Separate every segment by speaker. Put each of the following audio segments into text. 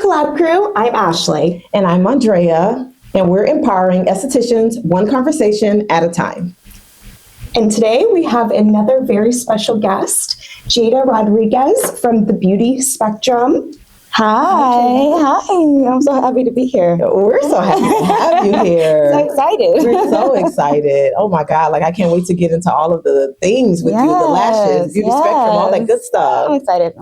Speaker 1: Collab crew. I'm Ashley.
Speaker 2: And I'm Andrea, and we're empowering estheticians one conversation at a time.
Speaker 1: And today we have another very special guest, Jada Rodriguez from the Beauty Spectrum.
Speaker 3: Hi. I'm so happy to be here.
Speaker 2: We're so happy to have you here.
Speaker 3: So excited.
Speaker 2: We're so excited. Oh my God, like I can't wait to get into all of the things with you, the lashes, beauty spectrum, all that good stuff.
Speaker 3: I'm excited.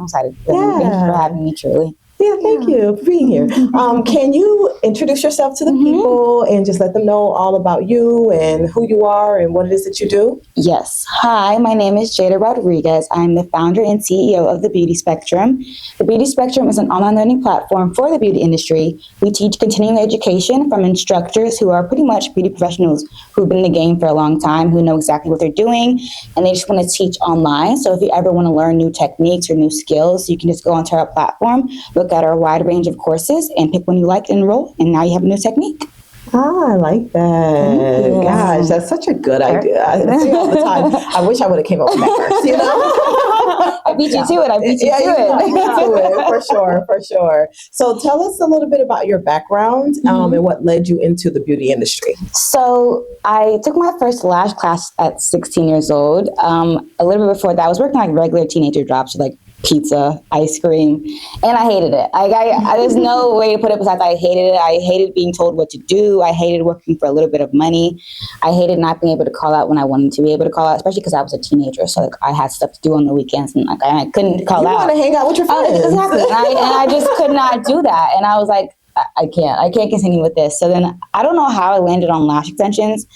Speaker 3: Yeah. Thank you for having me, truly.
Speaker 2: Yeah, thank you for being here. Can you introduce yourself to the people and just let them know all about you and who you are and what it is that you do?
Speaker 3: Yes. Hi, my name is Jada Rodriguez. I'm the founder and CEO of the Beauty Spectrum. The Beauty Spectrum is an online learning platform for the beauty industry. We teach continuing education from instructors who are pretty much beauty professionals who've been in the game for a long time, who know exactly what they're doing, and they just want to teach online. So if you ever want to learn new techniques or new skills, you can just go onto our platform, look at our wide range of courses, and pick one you like to enroll, and now you have a new technique.
Speaker 2: I like that. Gosh, that's such a good idea. I say all the time, I wish I would have came up with that first, you know?
Speaker 3: I beat you to it.
Speaker 2: For sure. So tell us a little bit about your background and what led you into the beauty industry.
Speaker 3: So I took my first lash class at 16 years old. A little bit before that, I was working like regular teenager jobs, like pizza, ice cream, and I hated it. There's no way to put it besides I hated it. I hated being told what to do. I hated working for a little bit of money. I hated not being able to call out when I wanted to be able to call out, especially because I was a teenager. So like, I had stuff to do on the weekends, and like I couldn't call out.
Speaker 2: You want to hang out with your friends.
Speaker 3: Exactly. And I just could not do that. And I was like, I can't continue with this. So then I don't know how I landed on lash extensions.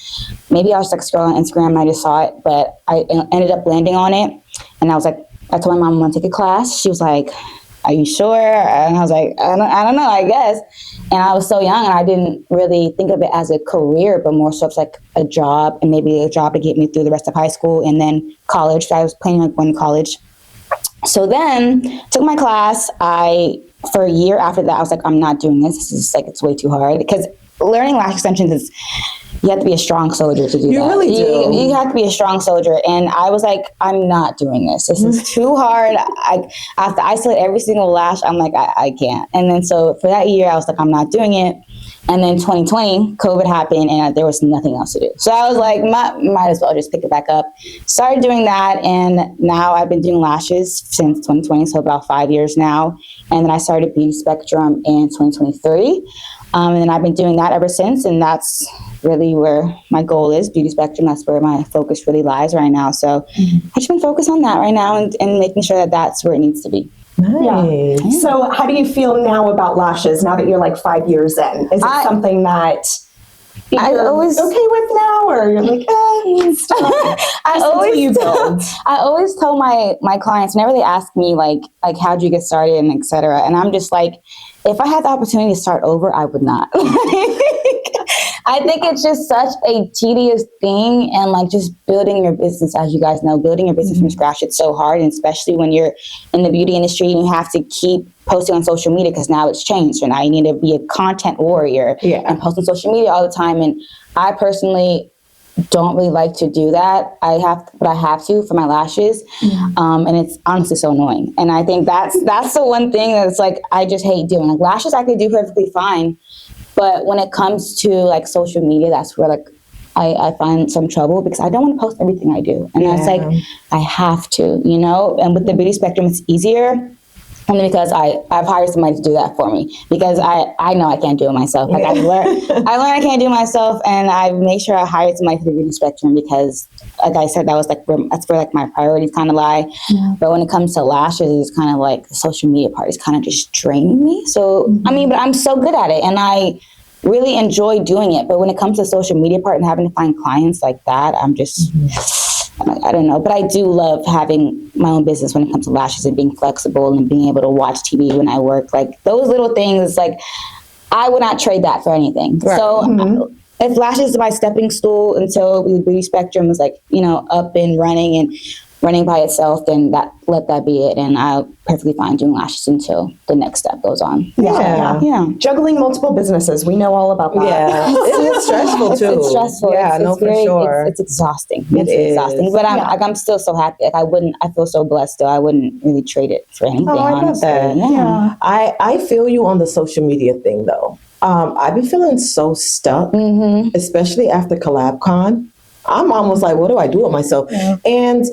Speaker 3: Maybe I was like scrolling on Instagram and I just saw it, but I ended up landing on it. And I was like, I told my mom I want to take a class. She was like, are you sure? And I was like, I don't know, I guess. And I was so young and I didn't really think of it as a career, but more so it's like a job, and maybe a job to get me through the rest of high school and then college. So I was planning on going to college. So then took my class. For a year after that, I was like, I'm not doing this. This is like, it's way too hard, because learning lash extensions is, you have to be a strong soldier to do that.
Speaker 2: You really do.
Speaker 3: You have to be a strong soldier. And I was like, I'm not doing this. This is too hard. I have to isolate every single lash. I'm like, I can't. And then so for that year, I was like, I'm not doing it. And then 2020, COVID happened and there was nothing else to do. So I was like, might as well just pick it back up. Started doing that. And now I've been doing lashes since 2020, so about 5 years now. And then I started Beauty Spectrum in 2023. And then I've been doing that ever since. And that's really where my goal is, Beauty Spectrum. That's where my focus really lies right now. So I've just been focused on that right now and making sure that that's where it needs to be.
Speaker 2: Nice.
Speaker 1: Yeah. So how do you feel now about lashes, now that you're like 5 years in? Is it something that you're always okay with now, or you're like,
Speaker 3: I always tell my clients whenever they ask me like how'd you get started and etc. And I'm just like, if I had the opportunity to start over, I would not. I think it's just such a tedious thing, and like just building your business, as you guys know, building your business from scratch, it's so hard, and especially when you're in the beauty industry and you have to keep posting on social media, because now it's changed. So now you need to be a content warrior and post on social media all the time. And I personally don't really like to do that. But I have to for my lashes. And it's honestly so annoying. And I think that's the one thing that's like, I just hate doing. Like lashes I could do perfectly fine. But when it comes to like social media, that's where like I find some trouble, because I don't want to post everything I do. And that's like, I have to, you know, and with the Beauty Spectrum, it's easier. Only because I've hired somebody to do that for me, because I know I can't do it myself. Like I learned I can't do it myself, and I make sure I hired somebody for the Beauty Spectrum, because like I said, that's where like my priorities kind of lie. But when it comes to lashes, it's kind of like the social media part is kind of just draining me. So I mean, but I'm so good at it and I really enjoy doing it. But when it comes to social media part and having to find clients like that, I'm just I don't know, but I do love having my own business when it comes to lashes and being flexible and being able to watch TV when I work. Like those little things, like I would not trade that for anything. Right. So if lashes is my stepping stool until the Beauty Spectrum was like, you know, up and running and running by itself, then let that be it. And I'll perfectly fine doing lashes until the next step goes on.
Speaker 1: Yeah. Juggling multiple businesses. We know all about that.
Speaker 2: Yeah. It's stressful too.
Speaker 3: It's stressful.
Speaker 2: Yeah,
Speaker 3: it's
Speaker 2: for sure.
Speaker 3: It's exhausting.
Speaker 2: It is
Speaker 3: exhausting. But I'm still so happy. Like I feel so blessed though. I wouldn't really trade it for anything.
Speaker 2: Oh, I love that.
Speaker 1: Yeah.
Speaker 2: I feel you on the social media thing though. I've been feeling so stuck, especially after Collab Con. I'm almost like, what do I do with myself? Yeah. And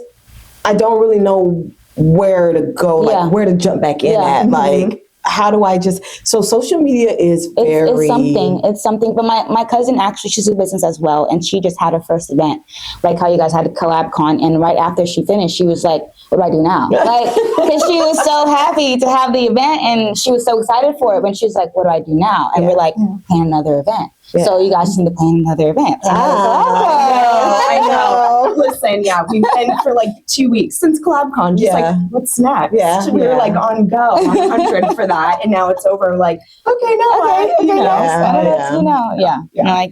Speaker 2: I don't really know where to go, like where to jump back in at. Like, how do I so social media is very...
Speaker 3: It's something. But my cousin, actually, she's in business as well. And she just had her first event, like how you guys had a Collab Con. And right after she finished, she was like, what do I do now? Like, because she was so happy to have the event and she was so excited for it. When she was like, what do I do now? And we're like, plan another event. Yeah. So you guys need to plan another event.
Speaker 1: I know. Listen, we've been for like 2 weeks since Collab Con. Just like, what's next?
Speaker 2: Yeah.
Speaker 1: We were like on go, on 100 for that. And now it's over. Like, okay, no,
Speaker 3: No, I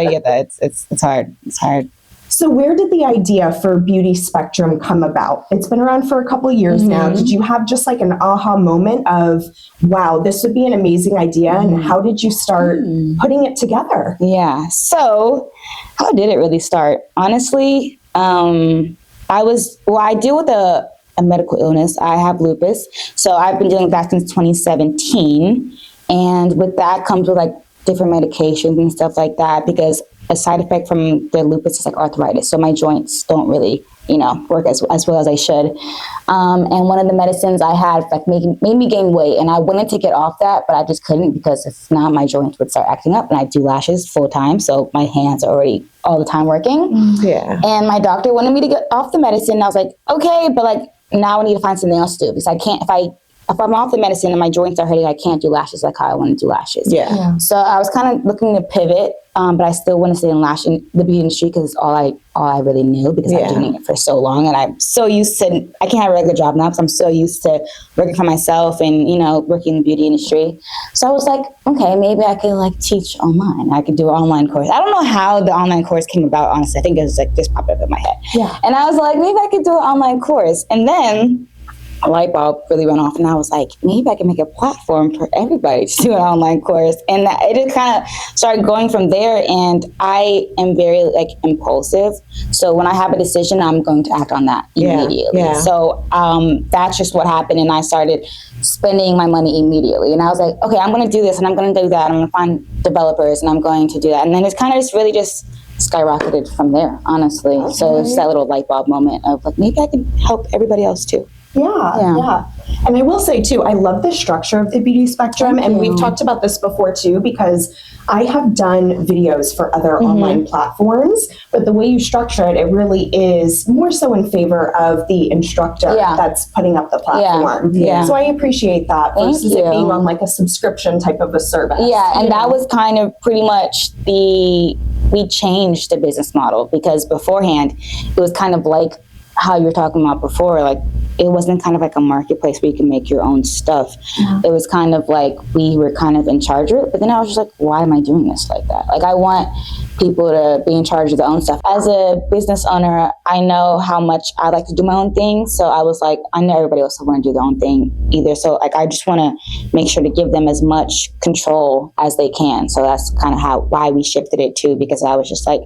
Speaker 3: get that. It's hard. It's hard.
Speaker 1: So where did the idea for Beauty Spectrum come about? It's been around for a couple of years now. Did you have just like an aha moment of, wow, this would be an amazing idea? And how did you start putting it together?
Speaker 3: Yeah. So how did it really start? Honestly, I deal with a medical illness. I have lupus. So I've been dealing with that since 2017. And with that comes with like different medications and stuff like that, because a side effect from the lupus is like arthritis. So my joints don't really, work as well as I should. And one of the medicines I had like made me gain weight, and I wanted to get off that, but I just couldn't, because if not, my joints would start acting up. And I do lashes full time, so my hands are already all the time working.
Speaker 2: Yeah.
Speaker 3: And my doctor wanted me to get off the medicine. And I was like, okay, but like now I need to find something else to do, because I can't, if I'm off the medicine and my joints are hurting, I can't do lashes like how I want to do lashes.
Speaker 2: Yeah.
Speaker 3: So I was kind of looking to pivot, but I still want to stay in the beauty industry, because it's all I really knew, because I've been doing it for so long, and I'm so used to. I can't have a regular job now, because I'm so used to working for myself and working in the beauty industry. So I was like, okay, maybe I could like teach online. I could do an online course. I don't know how the online course came about. Honestly, I think it was like just popped up in my head.
Speaker 1: Yeah.
Speaker 3: And I was like, maybe I could do an online course, and then a light bulb really went off, and I was like, maybe I can make a platform for everybody to do an online course. And it just kind of started going from there. And I am very like impulsive, so when I have a decision, I'm going to act on that immediately.
Speaker 2: Yeah.
Speaker 3: So that's just what happened, and I started spending my money immediately. And I was like, okay, I'm going to do this, and I'm going to do that, and I'm going to find developers, and I'm going to do that. And then it's kind of just really just skyrocketed from there, honestly. Okay. So it's that little light bulb moment of like, maybe I can help everybody else too.
Speaker 1: Yeah. And I will say too, I love the structure of the Beauty Spectrum. And we've talked about this before too, because I have done videos for other online platforms, but the way you structure it, it really is more so in favor of the instructor that's putting up the platform.
Speaker 3: Yeah.
Speaker 1: So I appreciate that versus it being on like a subscription type of a service.
Speaker 3: Yeah, and that was kind of pretty much we changed the business model, because beforehand it was kind of like how you were talking about before, like it wasn't kind of like a marketplace where you can make your own stuff. It was kind of like we were kind of in charge of it, but then I was just like, why am I doing this like that? Like I want people to be in charge of their own stuff. As a business owner, I know how much I like to do my own thing, so I was like, I know everybody else will want to do their own thing either, so like I just want to make sure to give them as much control as they can. So that's kind of why we shifted it too, because I was just like,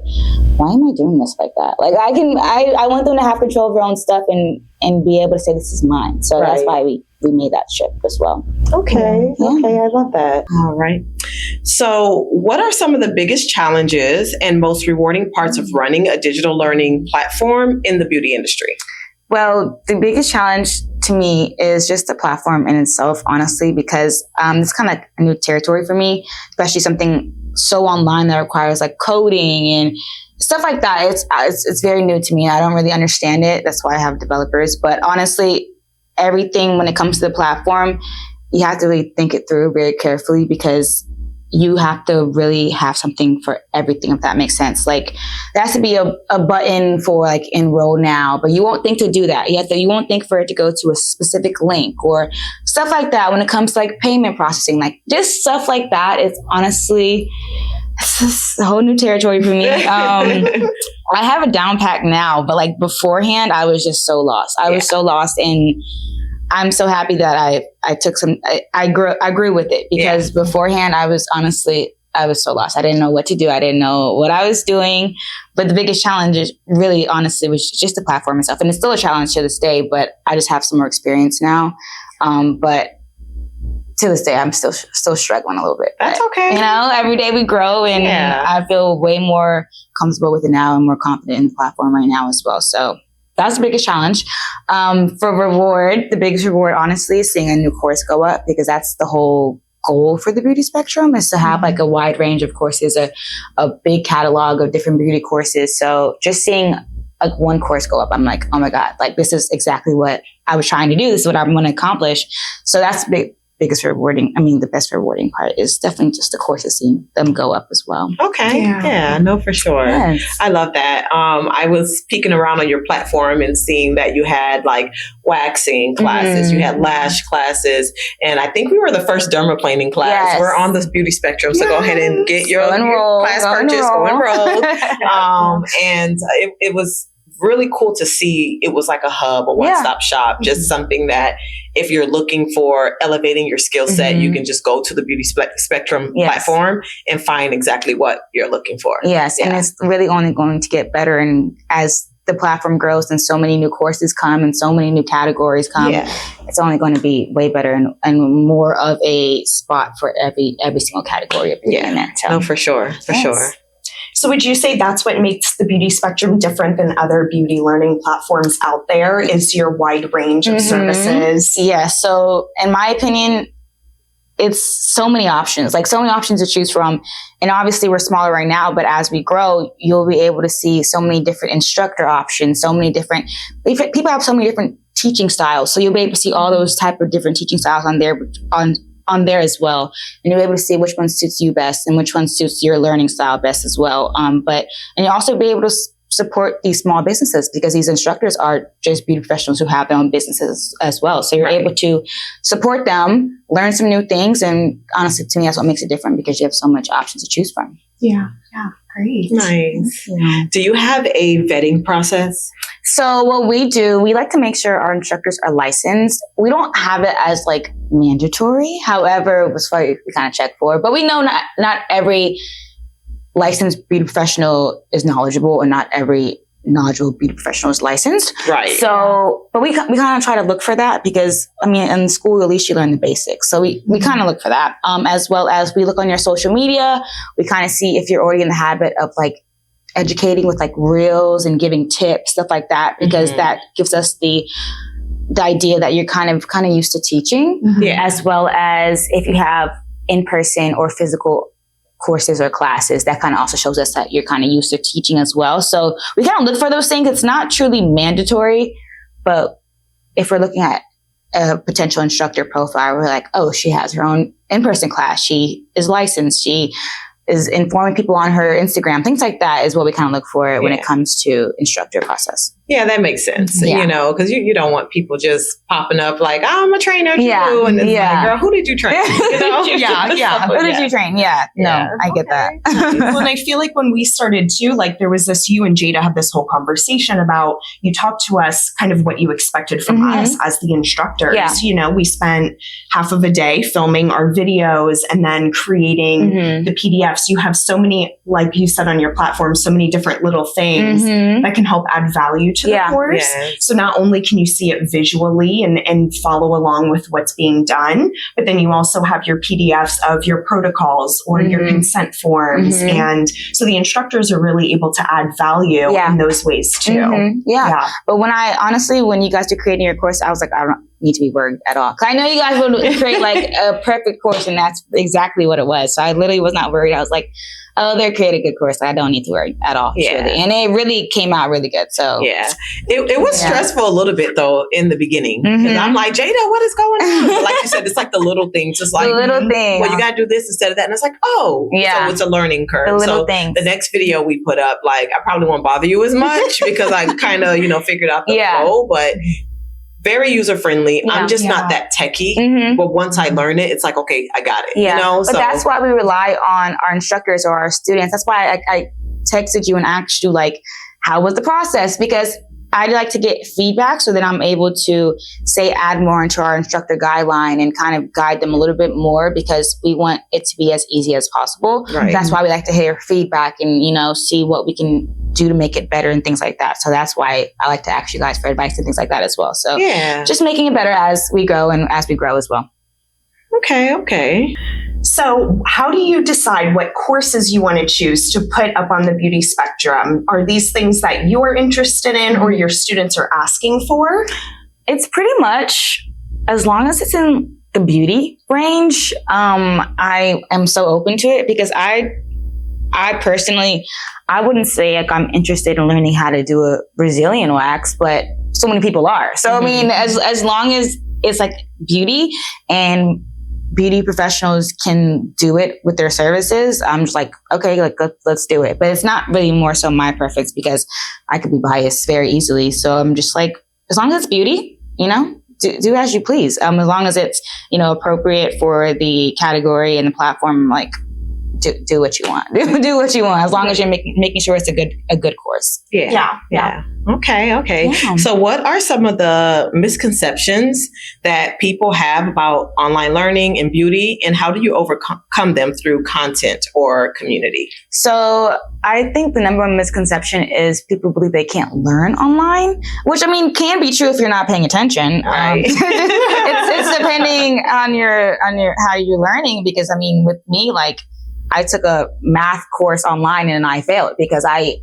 Speaker 3: why am I doing this like that? Like I want them to have control of their own stuff and be able to say this is mine. So that's why we made that shift as well.
Speaker 2: Okay, I love that.
Speaker 4: All right. So what are some of the biggest challenges and most rewarding parts of running a digital learning platform in the beauty industry?
Speaker 3: Well, the biggest challenge to me is just the platform in itself, honestly, because it's kind of a new territory for me, especially something so online that requires like coding and stuff like that. It's very new to me. I don't really understand it. That's why I have developers. But honestly, everything when it comes to the platform, you have to really think it through very carefully, because you have to really have something for everything, if that makes sense. Like there has to be a button for like enroll now, but you won't think to do that. You won't think for it to go to a specific link or stuff like that. When it comes to like payment processing, like just stuff like that, it's honestly This is a whole new territory for me. I have a down pack now, but like beforehand, I was just so lost. I was so lost, and I'm so happy that I took some. I grew with it, because beforehand, I was so lost. I didn't know what to do. I didn't know what I was doing. But the biggest challenge is really, honestly, was just the platform itself, and it's still a challenge to this day. But I just have some more experience now. But to this day, I'm still struggling a little bit.
Speaker 4: That's
Speaker 3: but,
Speaker 4: okay.
Speaker 3: You know, every day we grow, and I feel way more comfortable with it now and more confident in the platform right now as well. So that's the biggest challenge. For reward, the biggest reward, honestly, is seeing a new course go up, because that's the whole goal for the beauty spectrum, is to have like a wide range of courses, a big catalog of different beauty courses. So just seeing like one course go up, I'm like, oh my God, like this is exactly what I was trying to do. This is what I'm going to accomplish. So that's biggest rewarding. I mean, the best rewarding part is definitely just the courses, seeing them go up as well.
Speaker 4: Okay. Yeah, no, for sure.
Speaker 3: Yes.
Speaker 4: I love that. I was peeking around on your platform and seeing that you had like waxing classes, you had lash classes, and I think we were the first dermaplaning class.
Speaker 3: Yes.
Speaker 4: We're on this beauty spectrum, so go ahead and get your class purchase, go enroll. And it was really cool to see. It was like a hub, a one-stop shop, just something that if you're looking for elevating your skill set, you can just go to the beauty spectrum platform and find exactly what you're looking for.
Speaker 3: Yes. And it's really only going to get better. And as the platform grows and so many new courses come and so many new categories come, it's only going to be way better and more of a spot for every single category of beauty in there. So.
Speaker 4: No, for sure. For sure.
Speaker 1: So would you say that's what makes the beauty spectrum different than other beauty learning platforms out there, is your wide range of services?
Speaker 3: Yeah. So in my opinion, it's so many options to choose from. And obviously we're smaller right now, but as we grow, you'll be able to see so many different instructor options, people have so many different teaching styles. So you'll be able to see all those type of different teaching styles on there as well. And you'll be able to see which one suits you best and which one suits your learning style best as well. And you'll also be able to support these small businesses, because these instructors are just beauty professionals who have their own businesses as well. So you're able to support them, learn some new things. And honestly, to me, that's what makes it different, because you have so much options to choose from.
Speaker 1: Yeah. Great.
Speaker 4: Nice. Do you have a vetting process?
Speaker 3: So what we do, we like to make sure our instructors are licensed. We don't have it as like mandatory. However, it was funny we kind of check for, but we know not every licensed beauty professional is knowledgeable, and not every knowledgeable beauty professional is licensed.
Speaker 4: Right.
Speaker 3: So, but we kind of try to look for that, because I mean, in school, at least you learn the basics. So we kind of look for that. As well as we look on your social media, we kind of see if you're already in the habit of like educating with like reels and giving tips, stuff like that, because that gives us the idea that you're kind of used to teaching, as well as if you have in-person or physical courses or classes, that kind of also shows us that you're kind of used to teaching as well. So we kind of look for those things. It's not truly mandatory, but if we're looking at a potential instructor profile, we're like, oh, she has her own in-person class. She is licensed. She is informing people on her Instagram. Things like that is what we kind of look for when it comes to instructor process.
Speaker 4: Yeah, that makes sense. You know, because you don't want people just popping up like, I'm a trainer too. And it's like, girl, who did you train? You know?
Speaker 3: Who did you train? No, I get that.
Speaker 1: Well, and I feel like when we started too, like there was this, you and Jada had this whole conversation about, you talked to us kind of what you expected from us as the instructors.
Speaker 3: Yeah.
Speaker 1: You know, we spent half of a day filming our videos and then creating the PDFs. You have so many, like you said on your platform, so many different little things that can help add value to the course. So not only can you see it visually and follow along with what's being done, but then you also have your PDFs of your protocols or your consent forms. And so the instructors are really able to add value in those ways too. But when you guys are creating your course, I was like, I don't need to be worried at all. Cause I know you guys will create like a perfect course, and that's exactly what it was. So I literally was not worried. I was like, oh, they're creating a good course. I don't need to worry at all. Truly. And it really came out really good. So
Speaker 4: it was stressful a little bit though in the beginning. Because I'm like, Jada, what is going on? But like you said, it's like the little things. Just like, well, you got to do this instead of that. And it's like, so it's a learning curve.
Speaker 3: The little things.
Speaker 4: The next video we put up, like I probably won't bother you as much because I kind of, figured out the flow, but very user friendly.
Speaker 3: Yeah.
Speaker 4: I'm just not that techie. But once I learn it, it's like, okay, I got it.
Speaker 3: Yeah.
Speaker 4: You know?
Speaker 3: But that's why we rely on our instructors or our students. That's why I texted you and asked you, like, how was the process? Because I like to get feedback so that I'm able to add more into our instructor guideline and kind of guide them a little bit more, because we want it to be as easy as possible.
Speaker 4: Right.
Speaker 3: That's why we like to hear feedback and, see what we can do to make it better and things like that. So that's why I like to ask you guys for advice and things like that as well. So just making it better as we go and as we grow as well.
Speaker 4: Okay.
Speaker 1: So how do you decide what courses you want to choose to put up on the beauty spectrum? Are these things that you're interested in or your students are asking for?
Speaker 3: It's pretty much, as long as it's in the beauty range, I am so open to it, because I personally, I wouldn't say like I'm interested in learning how to do a Brazilian wax, but so many people are. So I mean, as long as it's like beauty and beauty professionals can do it with their services, I'm just like, okay, like let's do it. But it's not really more so my preference, because I could be biased very easily. So I'm just like, as long as it's beauty, do as you please. As long as it's, appropriate for the category and the platform, like do what you want. Do what you want, as long as you're making sure it's a good course.
Speaker 1: Yeah.
Speaker 4: Okay.
Speaker 3: Yeah.
Speaker 4: So what are some of the misconceptions that people have about online learning and beauty, and how do you overcome them through content or community?
Speaker 3: So I think the number one misconception is people believe they can't learn online, which I mean can be true if you're not paying attention.
Speaker 4: Right.
Speaker 3: It's depending on your how you're learning, because I mean with me, like, I took a math course online and I failed because I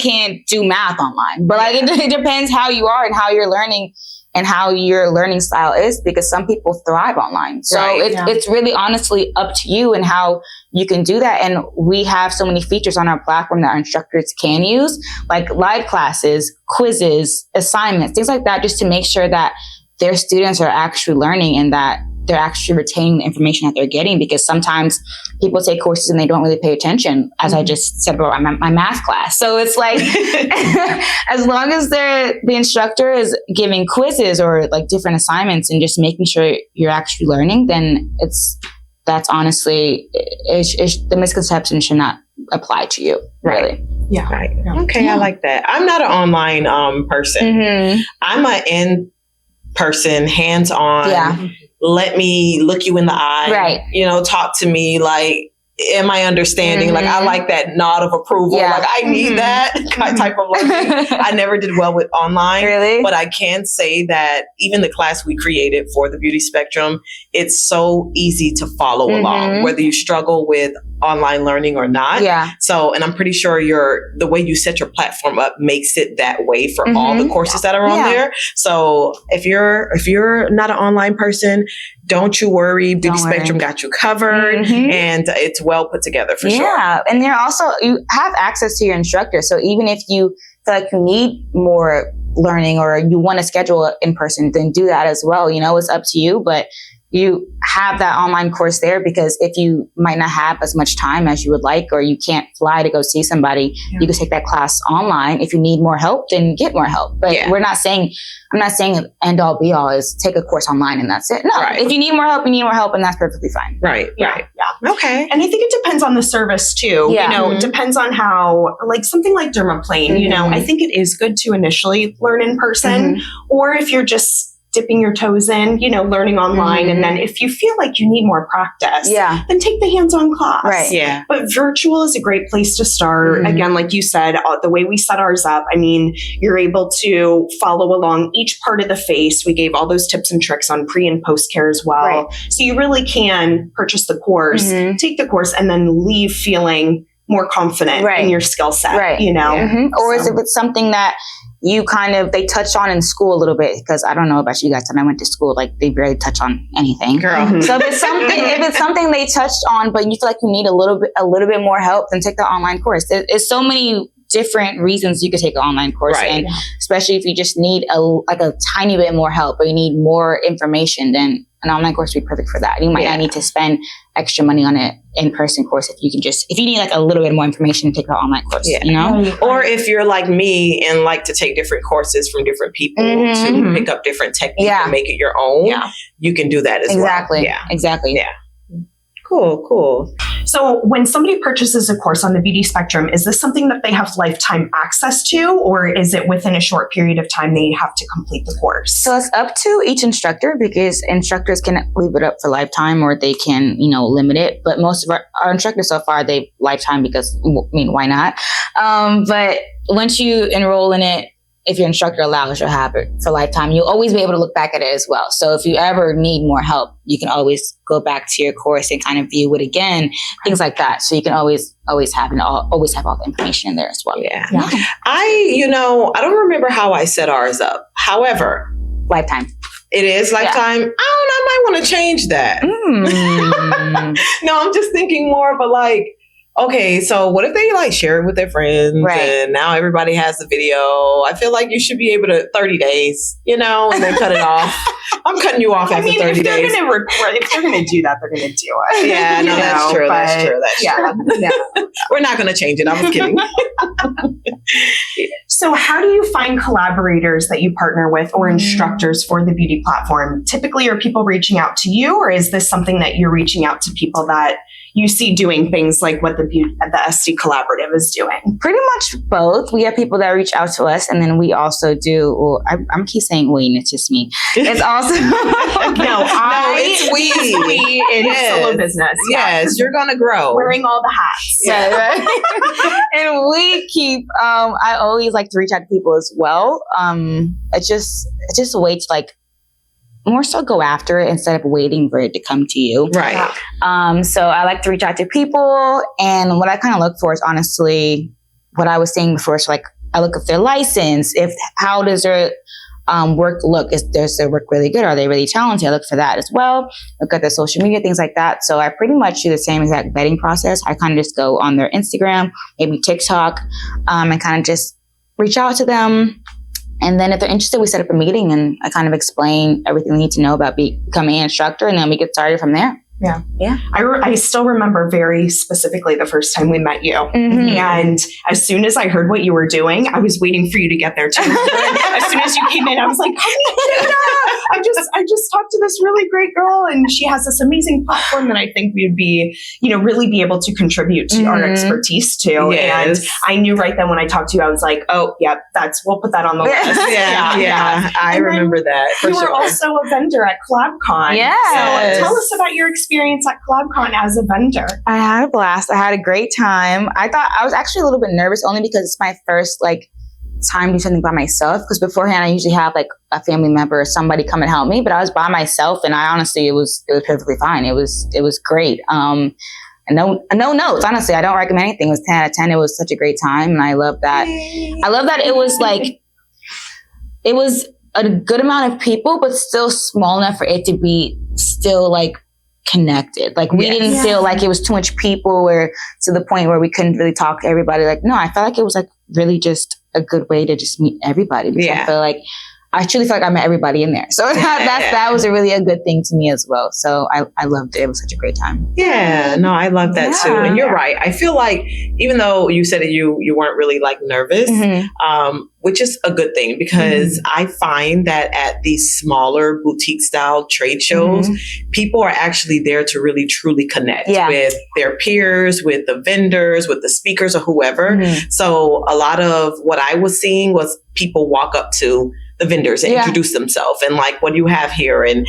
Speaker 3: can't do math online. But like it depends how you are and how you're learning and how your learning style is, because some people thrive online. So it's really honestly up to you and how you can do that. And we have so many features on our platform that our instructors can use, like live classes, quizzes, assignments, things like that, just to make sure that their students are actually learning and that they're actually retaining the information that they're getting, because sometimes people take courses and they don't really pay attention, as I just said about my math class. So it's like, as long as the instructor is giving quizzes or like different assignments and just making sure you're actually learning, then that's honestly, the misconception should not apply to you, really.
Speaker 1: Yeah.
Speaker 4: Right. Okay. Yeah. I like that. I'm not an online person. I'm an in-person, hands-on.
Speaker 3: Yeah.
Speaker 4: Let me look you in the eye.
Speaker 3: Right.
Speaker 4: Talk to me. Like, am I understanding? Like, I like that nod of approval.
Speaker 3: Yeah.
Speaker 4: Like, I need that type of learning. I never did well with online.
Speaker 3: Really?
Speaker 4: But I can say that even the class we created for the beauty spectrum, it's so easy to follow along, whether you struggle with online learning or not.
Speaker 3: Yeah.
Speaker 4: So, and I'm pretty sure the way you set your platform up makes it that way for all the courses that are on there. So if you're not an online person, don't you worry. Beauty Spectrum got you covered, and it's well put together for sure.
Speaker 3: Yeah. And you have access to your instructor. So even if you feel like you need more learning or you want to schedule in person, then do that as well. It's up to you, but you have that online course there, because if you might not have as much time as you would like, or you can't fly to go see somebody, you can take that class online. If you need more help, then get more help. But I'm not saying end all be all is take a course online and that's it. No, if you need more help, and that's perfectly fine.
Speaker 4: Right. Okay.
Speaker 1: And I think it depends on the service too.
Speaker 3: Yeah.
Speaker 1: It depends on how, like something like dermaplane, I think it is good to initially learn in person, or if you're just dipping your toes in, learning online. And then if you feel like you need more practice, then take the hands-on class.
Speaker 3: Right.
Speaker 4: Yeah.
Speaker 1: But virtual is a great place to start. Again, like you said, the way we set ours up, I mean, you're able to follow along each part of the face. We gave all those tips and tricks on pre and post care as well.
Speaker 3: Right.
Speaker 1: So you really can purchase the course, take the course, and then leave feeling more confident in your skill set,
Speaker 3: Or if it's something that you they touch on in school a little bit, because I don't know about you guys, when I went to school, like they barely touch on anything.
Speaker 4: Girl.
Speaker 3: So if it's something they touched on, but you feel like you need a little bit more help, then take the online course. There's so many different reasons you could take an online course.
Speaker 4: Right.
Speaker 3: And especially if you just need a tiny bit more help or you need more information, then an online course would be perfect for that. You might not need to spend extra money on an in-person course if you need like a little bit more information, take an online course, you know?
Speaker 4: Or if you're like me and like to take different courses from different people to pick up different techniques and make it your own, you can do that as well. Yeah.
Speaker 3: Exactly.
Speaker 4: Yeah. Cool.
Speaker 1: So when somebody purchases a course on the beauty spectrum, is this something that they have lifetime access to, or is it within a short period of time they have to complete the course?
Speaker 3: So it's up to each instructor, because instructors can leave it up for lifetime or they can, limit it. But most of our instructors so far, they lifetime because, why not? But once you enroll in it, if your instructor allows, you'll have it for lifetime. You'll always be able to look back at it as well. So if you ever need more help, you can always go back to your course and kind of view it again, things like that. So you can always have all the information in there as well.
Speaker 4: Yeah. I don't remember how I set ours up. However,
Speaker 3: lifetime.
Speaker 4: It is lifetime. I might want to change that. No, I'm just thinking more of a like, okay, so what if they like share it with their friends and now everybody has the video? I feel like you should be able to 30 days, and then cut it off. I'm cutting you off after 30 days.
Speaker 1: If they're going to do that, they're going to do it.
Speaker 4: Yeah, no, that's true. That's true.
Speaker 1: Yeah.
Speaker 4: We're not going to change it. I was kidding.
Speaker 1: So how do you find collaborators that you partner with or instructors for the beauty platform? Typically, are people reaching out to you, or is this something that you're reaching out to people that you see doing things like what the Esty Collaborative is doing?
Speaker 3: Pretty much both. We have people that reach out to us, and then we also do. Well, I'm keep saying we, and it's just me. It's also
Speaker 4: it's we.
Speaker 1: It's we in solo business.
Speaker 4: Yes, you're gonna grow.
Speaker 1: Wearing all the hats.
Speaker 3: Yeah, right. And we keep. I always like to reach out to people as well. It's just a way to like more so go after it instead of waiting for it to come to you.
Speaker 4: Right.
Speaker 3: So I like to reach out to people, and what I kind of look for is honestly what I was saying before. So like I look at their license, how does their work look? Does their work really good? Are they really talented? I look for that as well. Look at their social media, things like that. So I pretty much do the same exact vetting process. I kind of just go on their Instagram, maybe TikTok, and kind of just reach out to them. And then if they're interested, we set up a meeting and I kind of explain everything they need to know about becoming an instructor, and then we get started from there.
Speaker 1: Yeah. I still remember very specifically the first time we met you. And as soon as I heard what you were doing, I was waiting for you to get there too. As soon as you came in, I was like, Jada, I just talked to this really great girl, and she has this amazing platform that I think we would be, really be able to contribute to our expertise to.
Speaker 4: Yes.
Speaker 1: And I knew right then when I talked to you, I was like, oh, yeah, we'll put that on the list.
Speaker 4: Yeah. I remember that.
Speaker 1: You were also a vendor at Collab Con.
Speaker 3: Yeah.
Speaker 1: So tell us about your experience at Collab Con as a vendor.
Speaker 3: I had a blast. I had a great time. I was actually a little bit nervous only because it's my first time to do something by myself. Because beforehand, I usually have a family member or somebody come and help me, but I was by myself, and I honestly, it was perfectly fine. It was great. And no notes. Honestly, I don't recommend anything. It was 10 out of 10. It was such a great time, and I love that. I love that it was it was a good amount of people, but still small enough for it to be still connected. We didn't feel like it was too much people or to the point where we couldn't really talk to everybody. No, I felt like it was really just a good way to just meet everybody. Because I truly feel like I met everybody in there. So that was really a good thing to me as well. So I loved it. It was such a great time.
Speaker 4: Yeah, no, I love that too. And you're right. I feel like even though you said that you weren't really nervous, which is a good thing, because I find that at these smaller boutique style trade shows, people are actually there to really truly connect with their peers, with the vendors, with the speakers or whoever. So a lot of what I was seeing was people walk up to the vendors and introduce themselves and what do you have here? And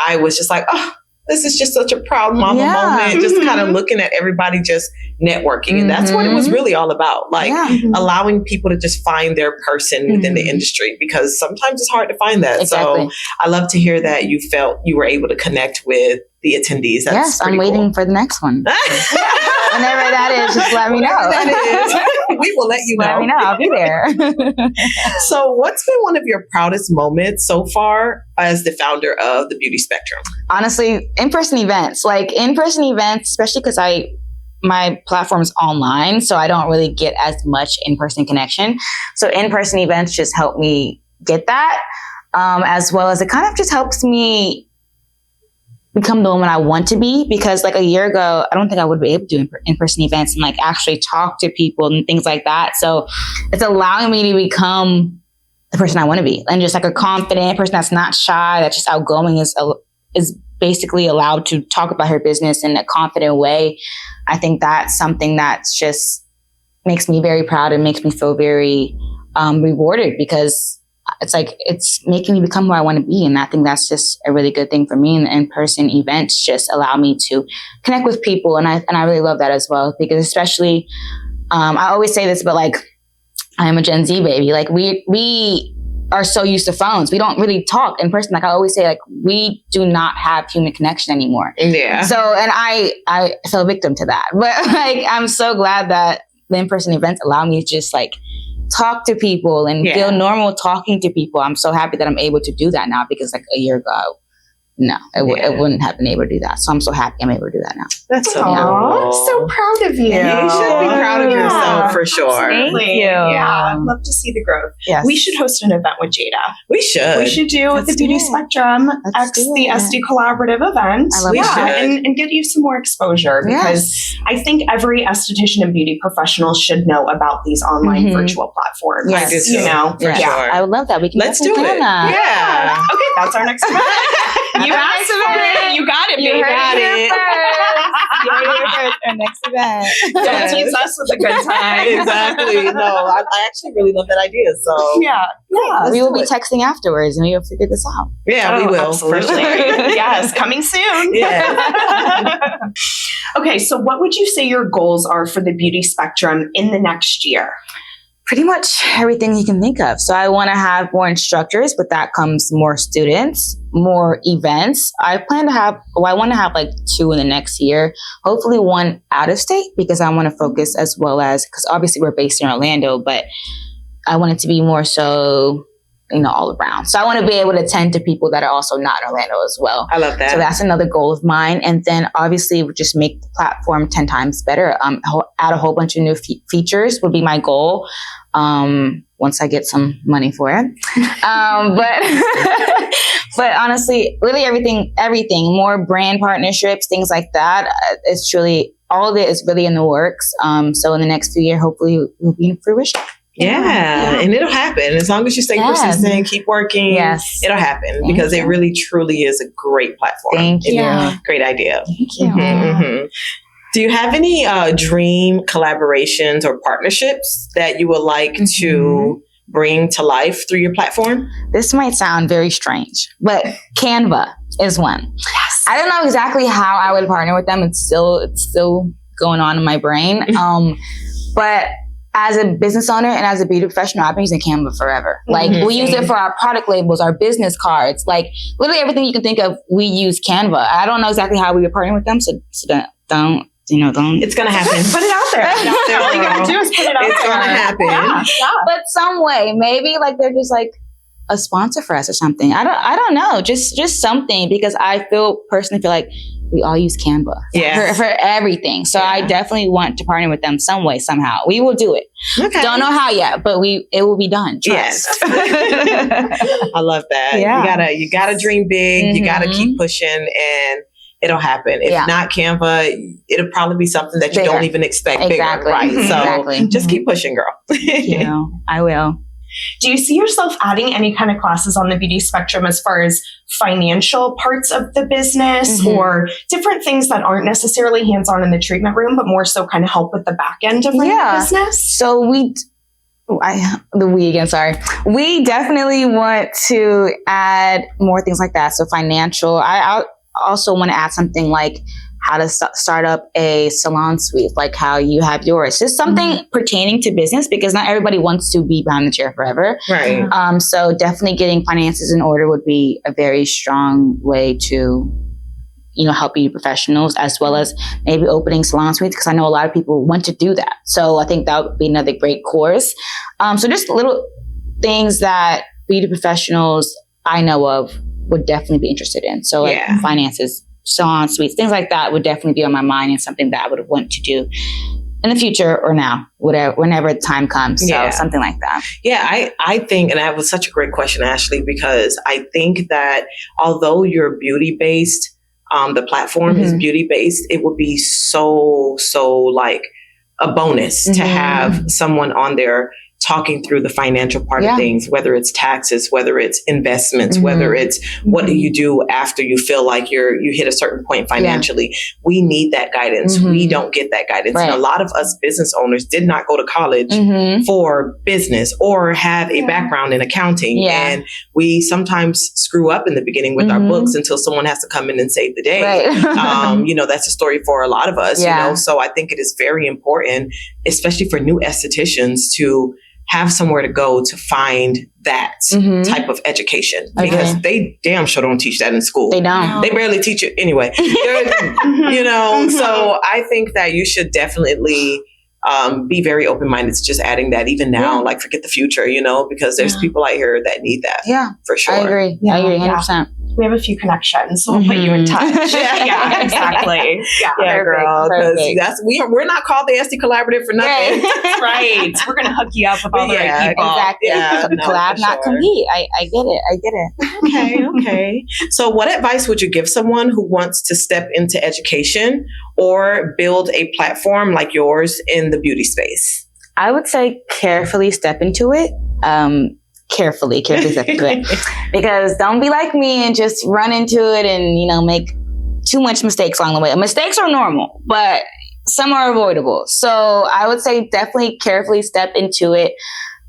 Speaker 4: I was just oh, this is just such a proud mama moment, just kind of looking at everybody just networking. And that's what it was really all about. Allowing people to just find their person within the industry, because sometimes it's hard to find that.
Speaker 3: Exactly.
Speaker 4: So I love to hear that you felt you were able to connect with the attendees. That's
Speaker 3: I'm waiting for the next one. Whenever that is, just let me know.
Speaker 4: We will let you know.
Speaker 3: Let me know. I'll be there.
Speaker 4: So what's been one of your proudest moments so far as the founder of the Beauty Spectrum?
Speaker 3: Honestly, in-person events, especially because I my platform's online, so I don't really get as much in-person connection. So in-person events just help me get that, as well as it kind of just helps me become the woman I want to be, because like a year ago, I don't think I would be able to do in-person events and like actually talk to people and things like that. So it's allowing me to become the person I want to be, and just like a confident person that's not shy, that's just outgoing, is basically allowed to talk about her business in a confident way. I think that's something that's just makes me very proud and makes me feel very rewarded, because it's like it's making me become who I want to be. And I think that's just a really good thing for me. And in-person events just allow me to connect with people. And I really love that as well, because especially, I always say this, but like, I'm a Gen Z baby. Like we are so used to phones. We don't really talk in person. Like I always say, like we do not have human connection anymore.
Speaker 4: Yeah.
Speaker 3: So, and I fell victim to that, but like, I'm so glad that the in-person events allow me to just like talk to people and feel normal talking to people. I'm so happy that I'm able to do that now, because like a year ago, no, it wouldn't have been able to do that. So I'm so happy I'm able to do that now.
Speaker 4: That's so
Speaker 1: cool.
Speaker 4: cool.
Speaker 1: So proud of you.
Speaker 4: Yeah, you should be proud of yourself for sure.
Speaker 3: Thank you.
Speaker 1: Yeah, I'd love to see the growth.
Speaker 3: Yes.
Speaker 1: We should host an event with Jada.
Speaker 4: We should.
Speaker 1: We should do
Speaker 3: Let's
Speaker 1: the
Speaker 3: do
Speaker 1: Beauty
Speaker 3: it.
Speaker 1: Spectrum
Speaker 3: Let's
Speaker 1: X
Speaker 3: do
Speaker 1: the
Speaker 3: it.
Speaker 1: Esty Collaborative event.
Speaker 3: I love
Speaker 4: We
Speaker 3: that.
Speaker 4: should.
Speaker 1: And get you some more exposure, because I think every esthetician and beauty professional should know about these online virtual platforms.
Speaker 3: Yes.
Speaker 4: I do too,
Speaker 1: You know,
Speaker 4: for sure.
Speaker 3: I would love that. We can
Speaker 4: Let's do
Speaker 3: definitely
Speaker 4: it.
Speaker 3: plan that.
Speaker 4: Yeah.
Speaker 1: Okay, that's our next event. You
Speaker 3: That's
Speaker 1: asked
Speaker 3: our
Speaker 1: for
Speaker 3: next
Speaker 1: it. You got it,
Speaker 3: You
Speaker 1: baby.
Speaker 3: heard it here first. You heard it here first. Our next event.
Speaker 1: Don't tease us with a good time.
Speaker 4: Exactly. No, I actually really love that idea. So
Speaker 1: Yeah.
Speaker 4: let's
Speaker 3: We will
Speaker 4: do
Speaker 3: be
Speaker 4: it.
Speaker 3: texting afterwards, and we will figure this out.
Speaker 4: Yeah, we
Speaker 1: Oh,
Speaker 4: will.
Speaker 1: absolutely.
Speaker 4: For sure.
Speaker 1: Yes, coming soon.
Speaker 4: Yeah.
Speaker 1: Okay, so what would you say your goals are for the beauty spectrum in the next year?
Speaker 3: Pretty much everything you can think of. So I want to have more instructors, but that comes more students, more events. I want to have like 2 in the next year, hopefully 1 out of state, because I want to focus as well as, because obviously we're based in Orlando, but I want it to be more so, all around. So I want to be able to tend to people that are also not in Orlando as well.
Speaker 4: I love that.
Speaker 3: So that's another goal of mine. And then obviously just make the platform 10 times better. Add a whole bunch of new features would be my goal. Once I get some money for it. But honestly, really everything, more brand partnerships, things like that. It's truly, all of it is really in the works. So in the next few years, hopefully it will be in fruition.
Speaker 4: Yeah, and it'll happen as long as you stay persistent, keep working.
Speaker 3: Yes,
Speaker 4: it'll happen, because it really truly is a great platform.
Speaker 3: Thank you.
Speaker 4: Great idea.
Speaker 3: Thank you.
Speaker 4: Mm-hmm. Do you have any dream collaborations or partnerships that you would like to bring to life through your platform?
Speaker 3: This might sound very strange, but Canva is one. Yes. I don't know exactly how I would partner with them. It's still going on in my brain. But as a business owner and as a beauty professional, I've been using Canva forever. Like we use it for our product labels, our business cards, like literally everything you can think of, we use Canva. I don't know exactly how we would partner with them, so don't.
Speaker 4: It's gonna happen.
Speaker 1: Put it out there. All you gotta do is put it out there.
Speaker 4: It's gonna happen.
Speaker 1: Yeah.
Speaker 3: But some way, maybe like they're just like a sponsor for us or something. I don't know. Just something, because I personally feel like we all use Canva for everything. So I definitely want to partner with them some way, somehow. We will do it.
Speaker 4: Okay.
Speaker 3: Don't know how yet, but it will be done. Trust.
Speaker 4: Yes. I love that.
Speaker 3: Yeah.
Speaker 4: You gotta dream big. You gotta keep pushing, and it'll happen. If not Canva, it'll probably be something that you don't even expect bigger, right? So just keep pushing, girl.
Speaker 3: Thank you. I will.
Speaker 1: Do you see yourself adding any kind of classes on the beauty spectrum as far as financial parts of the business or different things that aren't necessarily hands-on in the treatment room, but more so kind of help with the back end of running the business?
Speaker 3: So we definitely want to add more things like that. So financial, I also want to add something like how to start up a salon suite, like how you have yours. Just something pertaining to business, because not everybody wants to be behind the chair forever.
Speaker 4: Right.
Speaker 3: So definitely getting finances in order would be a very strong way to, help beauty professionals, as well as maybe opening salon suites, because I know a lot of people want to do that. So I think that would be another great course. So just little things that beauty professionals I know of would definitely be interested in. So like finances salon suites, things like that would definitely be on my mind and something that I would want to do in the future or now, whenever the time comes. So something like that.
Speaker 4: Yeah, I think, and that was such a great question, Ashley, because I think that although you're beauty-based, the platform is beauty-based, it would be so like a bonus to have someone on there talking through the financial part of things, whether it's taxes, whether it's investments, whether it's what do you do after you feel like you hit a certain point financially. We need that guidance. We don't get that guidance. And a lot of us business owners did not go to college for business or have a background in accounting. And we sometimes screw up in the beginning with our books until someone has to come in and save the day. You know, that's a story for a lot of us, you know, so I think it is very important, especially for new estheticians, to have somewhere to go to find that type of education, because they damn sure don't teach that in school.
Speaker 3: They don't.
Speaker 4: They barely teach it anyway. You know, so I think that you should definitely be very open-minded to just adding that even now, like forget the future, you know, because there's people out here that need that. Yeah, for sure.
Speaker 3: I agree. I agree 100%.
Speaker 1: We have a few connections, so we'll put you in touch. Exactly.
Speaker 4: Yeah, girl. Because we're not called the Esty Collaborative for nothing.
Speaker 1: That's right. We're gonna hook you up with all the right people.
Speaker 3: Exactly. Collab, not compete. I get it.
Speaker 4: Okay. So, what advice would you give someone who wants to step into education or build a platform like yours in the beauty space?
Speaker 3: I would say carefully step into it. Carefully step into it. Because don't be like me and just run into it and, you know, make too much mistakes along the way. Mistakes are normal, but some are avoidable. So I would say definitely carefully step into it.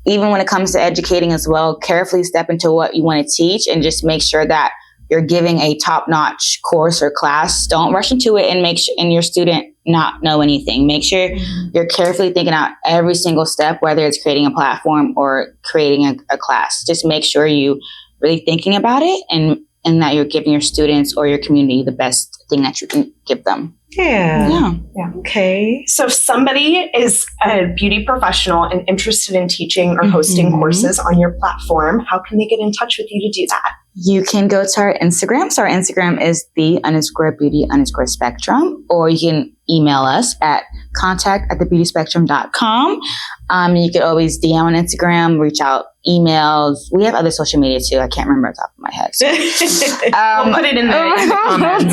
Speaker 3: Even when it comes to educating as well, carefully step into what you want to teach and just make sure that you're giving a top-notch course or class. Don't rush into it and make sure your student not know anything. Make sure you're carefully thinking out every single step, whether it's creating a platform or creating a class. Just make sure you really thinking about it and that you're giving your students or your community the best thing that you can give them.
Speaker 1: Yeah. Okay. So if somebody is a beauty professional and interested in teaching or hosting courses on your platform, how can they get in touch with you to do that?
Speaker 3: You can go to our Instagram. So our Instagram is the_beauty_spectrum, or you can email us at contact@thebeautyspectrum.com. You can always DM on Instagram, reach out, emails. We have other social media too. I can't remember off the top of my head. So.
Speaker 1: We'll put it in the comments.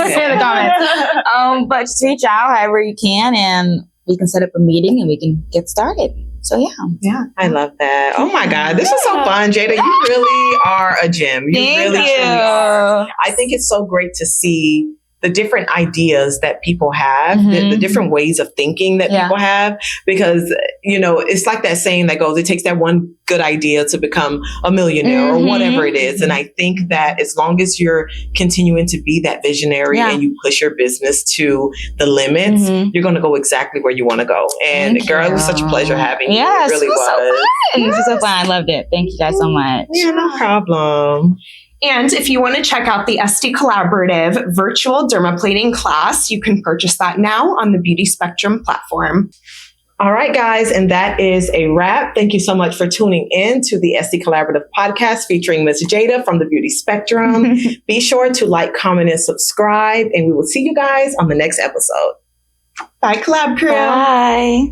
Speaker 3: But just reach out however you can and we can set up a meeting and we can get started. So
Speaker 4: yeah, I love that. Oh my God, this is so fun, Jada. You really are a gem.
Speaker 3: Thank you.
Speaker 4: Are. I think it's so great to see the different ideas that people have, the different ways of thinking that people have, because, you know, it's like that saying that goes, it takes that one good idea to become a millionaire or whatever it is. And I think that as long as you're continuing to be that visionary and you push your business to the limits, you're going to go exactly where you want to go. And girl, it was such a pleasure having you. It really was.
Speaker 3: So fun. This was so fun. I loved it. Thank you guys so much.
Speaker 4: Yeah, no problem.
Speaker 1: And if you want to check out the Esty Collaborative virtual dermaplating class, you can purchase that now on the Beauty Spectrum platform.
Speaker 4: All right, guys, and that is a wrap. Thank you so much for tuning in to the Esty Collaborative podcast featuring Ms. Jada from the Beauty Spectrum. Be sure to like, comment, and subscribe, and we will see you guys on the next episode.
Speaker 1: Bye, Collab Crew.
Speaker 3: Bye.